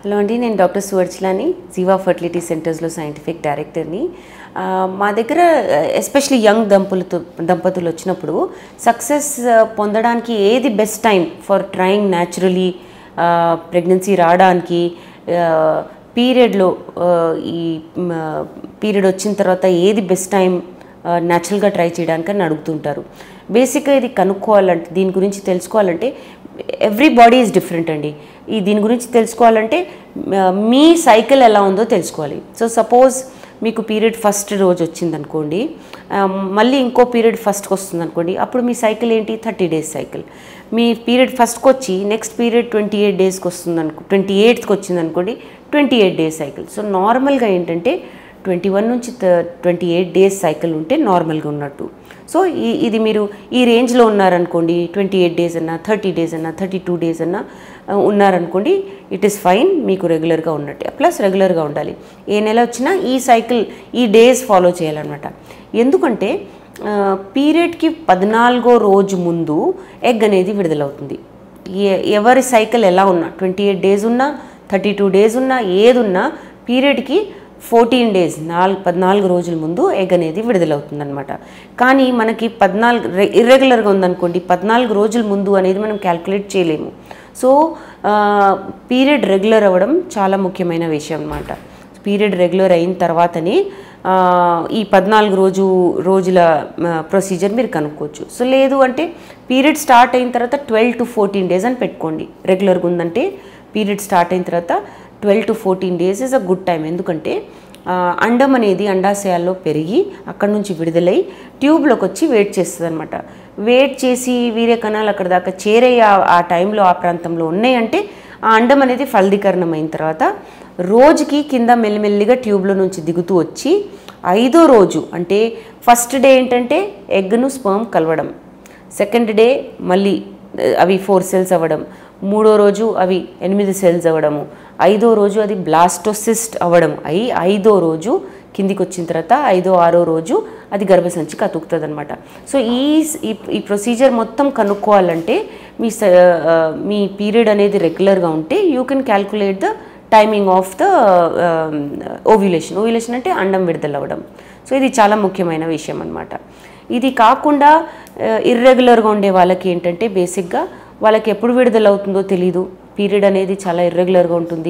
Hello అండి, నేను doctor సువర్చలాని, జీవా fertility సెంటర్స్లో సైంటిఫిక్ డైరెక్టర్ని. మా దగ్గర ఎస్పెషలీ యంగ్ దంపతులు వచ్చినప్పుడు సక్సెస్ పొందడానికి ఏది best time for trying naturally pregnancy రావడానికి, పీరియడ్లో ఈ పీరియడ్ వచ్చిన తర్వాత ఏది బెస్ట్ టైం న్యాచురల్గా ట్రై చేయడానికి అని అడుగుతుంటారు. బేసిక్గా ఇది కనుక్కోవాలంటే, దీని గురించి తెలుసుకోవాలంటే ఎవ్రీ బాడీ ఈజ్ డిఫరెంట్ అండి. దీని గురించి తెలుసుకోవాలంటే మీ సైకిల్ ఎలా ఉందో తెలుసుకోవాలి. సో సపోజ్ మీకు పీరియడ్ ఫస్ట్ రోజు వచ్చిందనుకోండి, మళ్ళీ ఇంకో పీరియడ్ ఫస్ట్కి వస్తుంది అనుకోండి, అప్పుడు మీ సైకిల్ ఏంటి? 30 days సైకిల్. మీ పీరియడ్ ఫస్ట్కి వచ్చి నెక్స్ట్ పీరియడ్ 28 daysకి వస్తుంది 28th వచ్చింది అనుకోండి, 28 days సైకిల్. సో నార్మల్గా ఏంటంటే 21 నుంచి 28 days సైకిల్ ఉంటే నార్మల్గా ఉన్నట్టు. సో ఇది మీరు ఈ రేంజ్లో ఉన్నారనుకోండి, 28 days అన్నా, 30 days అన్నా, 32 days అన్నా ఉన్నారనుకోండి, ఇట్ ఈస్ ఫైన్, మీకు రెగ్యులర్గా ఉన్నట్టే. ప్లస్ రెగ్యులర్గా ఉండాలి. ఏ నెల వచ్చినా ఈ సైకిల్, ఈ డేస్ ఫాలో చేయాలన్నమాట. ఎందుకంటే పీరియడ్కి 14వ రోజు ముందు ఎగ్ అనేది విడుదలవుతుంది. ఎవరి సైకిల్ ఎలా ఉన్నా, 28 days ఉన్నా, 32 days ఉన్నా, ఏది ఉన్నా పీరియడ్కి 14 days 14 రోజుల ముందు ఎగ్ అనేది విడుదలవుతుంది అనమాట. కానీ మనకి 14 ఇర్రెగ్యులర్గా ఉందనుకోండి, 14 రోజుల ముందు అనేది మనం క్యాల్కులేట్ చేయలేము. సో పీరియడ్ రెగ్యులర్ అవ్వడం చాలా ముఖ్యమైన విషయం అనమాట. పీరియడ్ రెగ్యులర్ అయిన తర్వాతనే ఈ 14 రోజుల ప్రొసీజర్ మీరు కనుక్కోవచ్చు. సో లేదు అంటే పీరియడ్ స్టార్ట్ అయిన తర్వాత 12 to 14 days అని పెట్టుకోండి. రెగ్యులర్గా ఉందంటే పీరియడ్ స్టార్ట్ అయిన తర్వాత 12 to 14 days is a good time. ఎందుకంటే అండం అనేది అండాశయాల్లో పెరిగి అక్కడ నుంచి విడుదలై ట్యూబ్లోకి వచ్చి వెయిట్ చేస్తుంది అనమాట. వెయిట్ చేసి వీర్య కణాలు అక్కడ దాకా చేరే ఆ టైంలో ఆ ప్రాంతంలో ఉన్నాయంటే ఆ అండం అనేది ఫలదీకరణం అయిన తర్వాత రోజుకి కింద మెల్లిమెల్లిగా ట్యూబ్లో నుంచి దిగుతూ వచ్చి 5వ రోజు అంటే ఫస్ట్ డే ఏంటంటే ఎగ్ను స్పర్మ్ కలవడం, సెకండ్ డే మళ్ళీ అవి 4 cells అవ్వడం, 3వ రోజు అవి 8 cells అవ్వడము, 5వ రోజు అది బ్లాస్టోసిస్ట్ అవ్వడం అయి 5వ రోజు కిందికి వచ్చిన తర్వాత 5వ 6వ రోజు అది గర్భసంచికి అతుకుతుంది అనమాట. సో ఈ ప్రొసీజర్ మొత్తం కనుక్కోవాలంటే మీ పీరియడ్ అనేది రెగ్యులర్గా ఉంటే you can calculate the timing of the ovulation. Ovulation అంటే అండం విడుదల అవ్వడం. సో ఇది చాలా ముఖ్యమైన విషయం అనమాట. ఇది కాకుండా ఇర్రెగ్యులర్గా ఉండే వాళ్ళకి ఏంటంటే బేసిక్గా వాళ్ళకి ఎప్పుడు విడుదల అవుతుందో తెలీదు. పీరియడ్ అనేది చాలా ఇర్రెగ్యులర్గా ఉంటుంది.